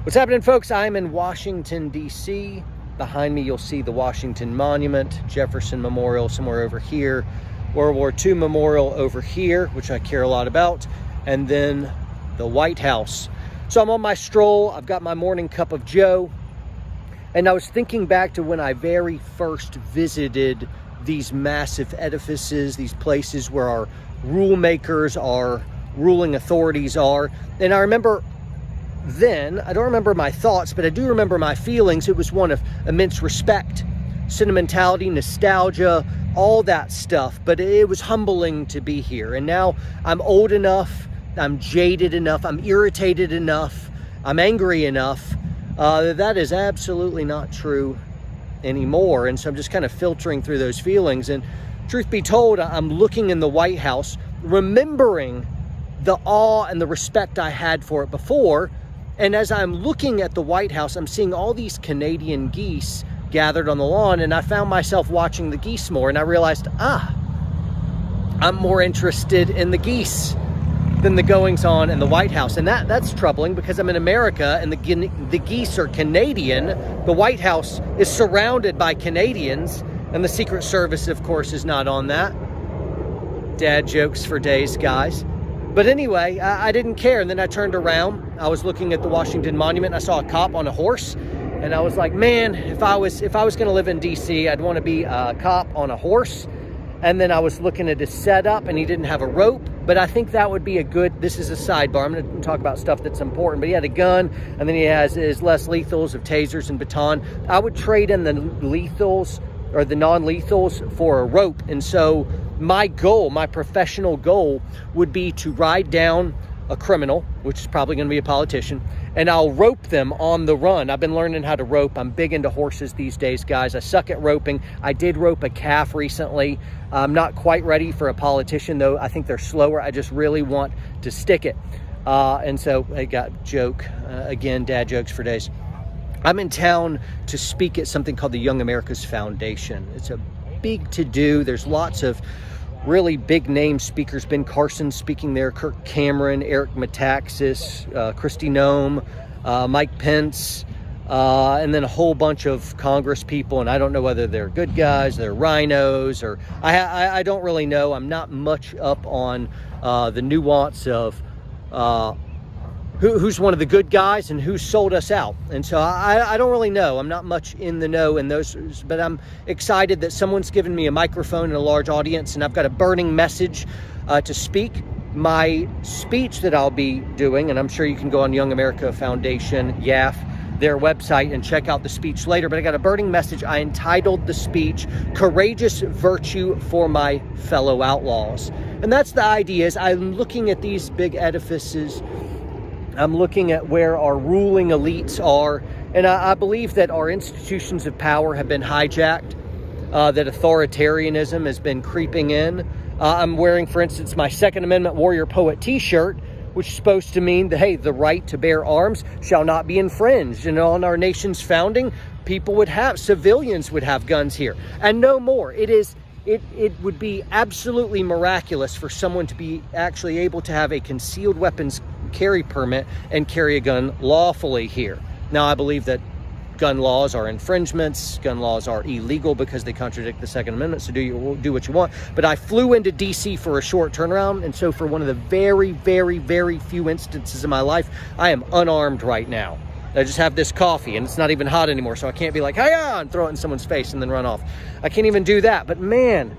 What's happening, folks? I'm in Washington, D.C. Behind me, you'll see the Washington Monument, Jefferson Memorial somewhere over here, World War II Memorial over here, which I care a lot about, and then the White House. So I'm on my stroll. I've got my morning cup of joe, and I was thinking back to when I very first visited these massive edifices, these places where our rule makers, our ruling authorities are. And I remember then, I don't remember my thoughts, but I do remember my feelings. It was one of immense respect, sentimentality, nostalgia, all that stuff. But it was humbling to be here. And now I'm old enough, I'm jaded enough, I'm irritated enough, I'm angry enough. That is absolutely not true anymore. And so I'm just kind of filtering through those feelings. And truth be told, I'm looking in the White House, remembering the awe and the respect I had for it before. And as I'm looking at the White House, I'm seeing all these Canadian geese gathered on the lawn, and I found myself watching the geese more, and I realized, I'm more interested in the geese than the goings-on in the White House. And that's troubling, because I'm in America, and the geese are Canadian. The White House is surrounded by Canadians, and the Secret Service, of course, is not on that. Dad jokes for days, guys. But anyway, I didn't care. And then I turned around. I was looking at the Washington Monument. And I saw a cop on a horse. And I was like, man, if I was going to live in D.C., I'd want to be a cop on a horse. And then I was looking at his setup, and he didn't have a rope. But I think that would be a good, this is a sidebar. I'm going to talk about stuff that's important. But he had a gun, and then he has his less lethals of tasers and baton. I would trade in the lethals or the non-lethals for a rope. And so my goal, my professional goal, would be to ride down a criminal, which is probably going to be a politician, and I'll rope them on the run. I've been learning how to rope. I'm big into horses these days, guys. I suck at roping. I did rope a calf recently. I'm not quite ready for a politician, though. I think they're slower. I just really want to stick it. And so I got joke. Again, dad jokes for days. I'm in town to speak at something called the Young America's Foundation. It's a big to-do. There's lots of really big name speakers. Ben Carson speaking there, Kirk Cameron, Eric Metaxas, Kristi Noem, Mike Pence, and then a whole bunch of Congress people. And I don't know whether they're good guys, they're rhinos, or I don't really know. I'm not much up on the nuance of who's one of the good guys and who sold us out. And so I don't really know. I'm not much in the know in those, but I'm excited that someone's given me a microphone and a large audience, and I've got a burning message to speak. My speech that I'll be doing, and I'm sure you can go on Young America Foundation, YAF, their website, and check out the speech later, but I got a burning message. I entitled the speech, Courageous Virtue for My Fellow Outlaws. And that's the idea. Is I'm looking at these big edifices, I'm looking at where our ruling elites are, and I believe that our institutions of power have been hijacked, that authoritarianism has been creeping in. I'm wearing, for instance, my Second Amendment Warrior Poet t-shirt, which is supposed to mean that, hey, the right to bear arms shall not be infringed. And on our nation's founding, civilians would have guns here, and no more. It would be absolutely miraculous for someone to be actually able to have a concealed weapons carry permit and carry a gun lawfully here. Now, I believe that gun laws are infringements. Gun laws are illegal because they contradict the Second Amendment, so do what you want. But I flew into D.C. for a short turnaround, and so for one of the very, very, very few instances in my life, I am unarmed right now. I just have this coffee, and it's not even hot anymore, so I can't be like, hi-ya, and throw it in someone's face and then run off. I can't even do that. But man,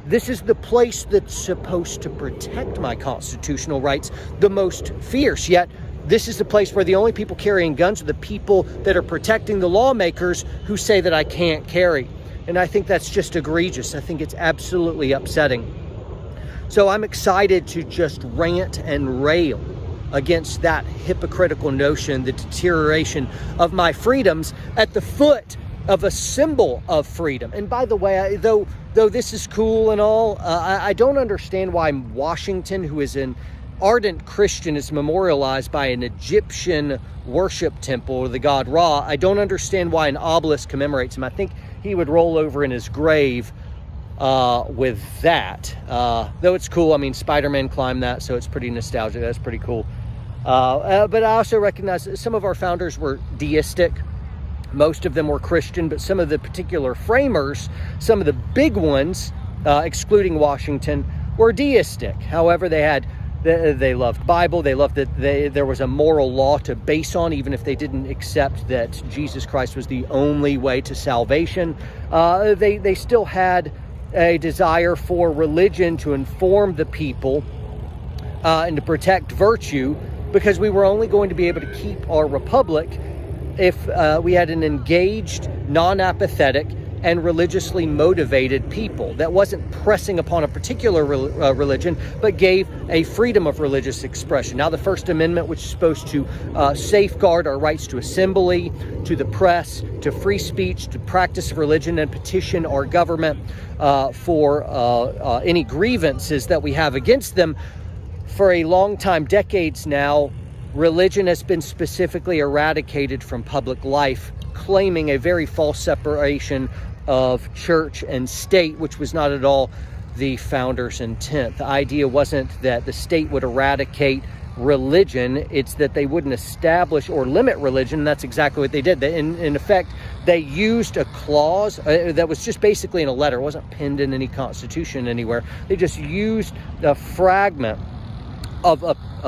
this is the place that's supposed to protect my constitutional rights the most fierce. Yet, this is the place where the only people carrying guns are the people that are protecting the lawmakers who say that I can't carry. And I think that's just egregious. I think it's absolutely upsetting. So I'm excited to just rant and rail against that hypocritical notion, the deterioration of my freedoms at the foot of a symbol of freedom. And by the way, though this is cool and all, I don't understand why Washington, who is an ardent Christian, is memorialized by an Egyptian worship temple, the god Ra. I don't understand why an obelisk commemorates him. I think he would roll over in his grave with that. Though it's cool. I mean, Spider-Man climbed that, so it's pretty nostalgic. That's pretty cool. But I also recognize that some of our founders were deistic. Most of them were Christian, but some of the particular framers, some of the big ones, excluding Washington, were deistic. However, they loved Bible. They loved that there was a moral law to base on, even if they didn't accept that Jesus Christ was the only way to salvation. They still had a desire for religion to inform the people and to protect virtue, because we were only going to be able to keep our republic if we had an engaged, non-apathetic, and religiously motivated people that wasn't pressing upon a particular religion, but gave a freedom of religious expression. Now, the First Amendment, which is supposed to safeguard our rights to assembly, to the press, to free speech, to practice of religion, and petition our government for any grievances that we have against them. For a long time, decades now, religion has been specifically eradicated from public life, claiming a very false separation of church and state, which was not at all the founders' intent. The idea wasn't that the state would eradicate religion, it's that they wouldn't establish or limit religion. And that's exactly what they did. In effect, they used a clause that was just basically in a letter. It wasn't pinned in any constitution anywhere. They just used a fragment of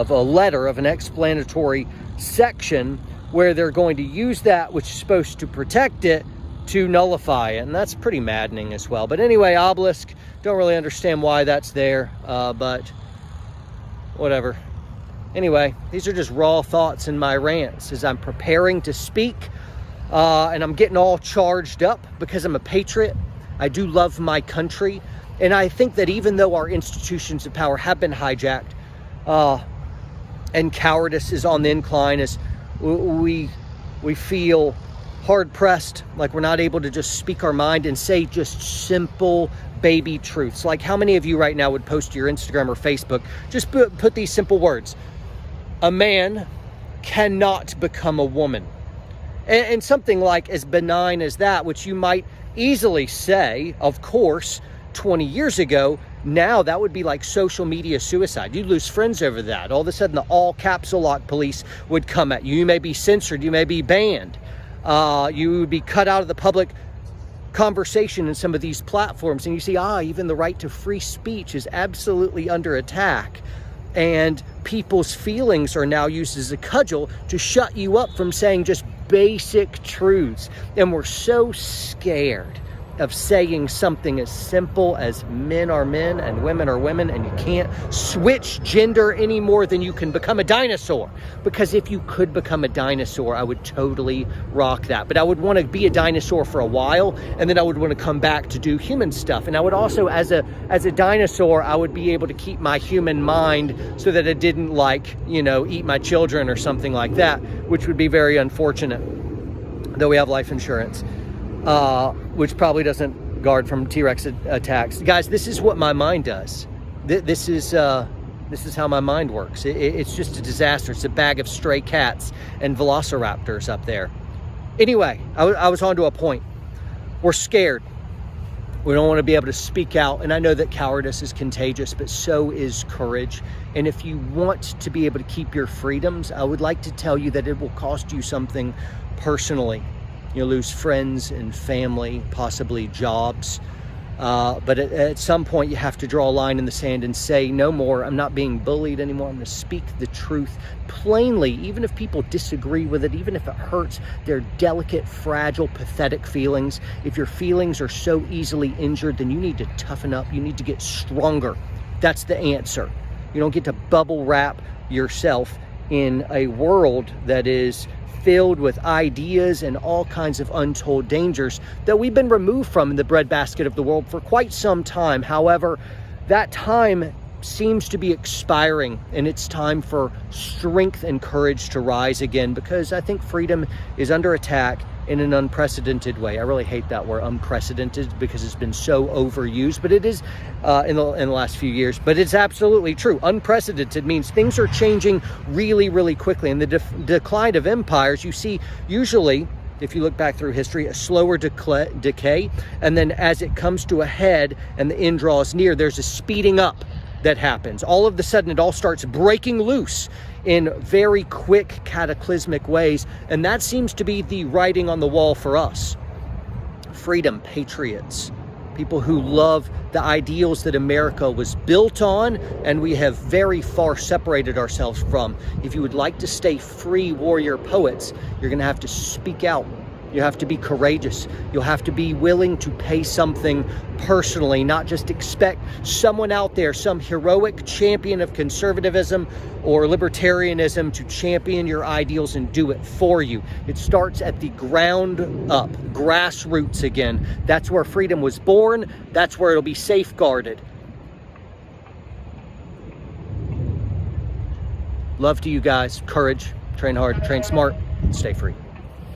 a letter, of an explanatory section, where they're going to use that which is supposed to protect it to nullify it. And that's pretty maddening as well. But anyway, obelisk, don't really understand why that's there, but whatever. Anyway, these are just raw thoughts in my rants as I'm preparing to speak, and I'm getting all charged up because I'm a patriot. I do love my country, and I think that even though our institutions of power have been hijacked, and cowardice is on the incline, as we feel hard-pressed, like we're not able to just speak our mind and say just simple baby truths. Like, how many of you right now would post to your Instagram or Facebook, just put these simple words: a man cannot become a woman. And something like as benign as that, which you might easily say, of course, 20 years ago, now that would be like social media suicide. You'd lose friends over that. All of a sudden, the all caps lock police would come at you. You may be censored. You may be banned. You would be cut out of the public conversation in some of these platforms. And you see, even the right to free speech is absolutely under attack. And people's feelings are now used as a cudgel to shut you up from saying just basic truths. And we're so scared of saying something as simple as men are men and women are women, and you can't switch gender any more than you can become a dinosaur. Because if you could become a dinosaur, I would totally rock that. But I would want to be a dinosaur for a while, and then I would want to come back to do human stuff. And I would also, as a dinosaur, I would be able to keep my human mind so that it didn't, eat my children or something like that, which would be very unfortunate, though we have life insurance. Which probably doesn't guard from T-Rex attacks. Guys, this is what my mind does. This is how my mind works. It's just a disaster. It's a bag of stray cats and velociraptors up there. Anyway, I was on to a point. We're scared. We don't want to be able to speak out. And I know that cowardice is contagious, but so is courage. And if you want to be able to keep your freedoms, I would like to tell you that it will cost you something personally. You'll lose friends and family, possibly jobs. But at some point, you have to draw a line in the sand and say, no more. I'm not being bullied anymore. I'm going to speak the truth plainly, even if people disagree with it, even if it hurts their delicate, fragile, pathetic feelings. If your feelings are so easily injured, then you need to toughen up. You need to get stronger. That's the answer. You don't get to bubble wrap yourself in a world that is filled with ideas and all kinds of untold dangers that we've been removed from in the breadbasket of the world for quite some time. However, that time seems to be expiring, and it's time for strength and courage to rise again, because I think freedom is under attack in an unprecedented way. I really hate that word, unprecedented, because it's been so overused, but it is in the last few years. But it's absolutely true. Unprecedented means things are changing really, really quickly. In the decline of empires, you see usually, if you look back through history, a slower decay, and then as it comes to a head and the end draws near, there's a speeding up that happens. All of a sudden, it all starts breaking loose in very quick, cataclysmic ways. And that seems to be the writing on the wall for us. Freedom patriots, people who love the ideals that America was built on and we have very far separated ourselves from. If you would like to stay free warrior poets, you're going to have to speak out. You have to be courageous. You'll have to be willing to pay something personally, not just expect someone out there, some heroic champion of conservatism or libertarianism, to champion your ideals and do it for you. It starts at the ground up, grassroots again. That's where freedom was born. That's where it'll be safeguarded. Love to you guys. Courage. Train hard, train smart, stay free.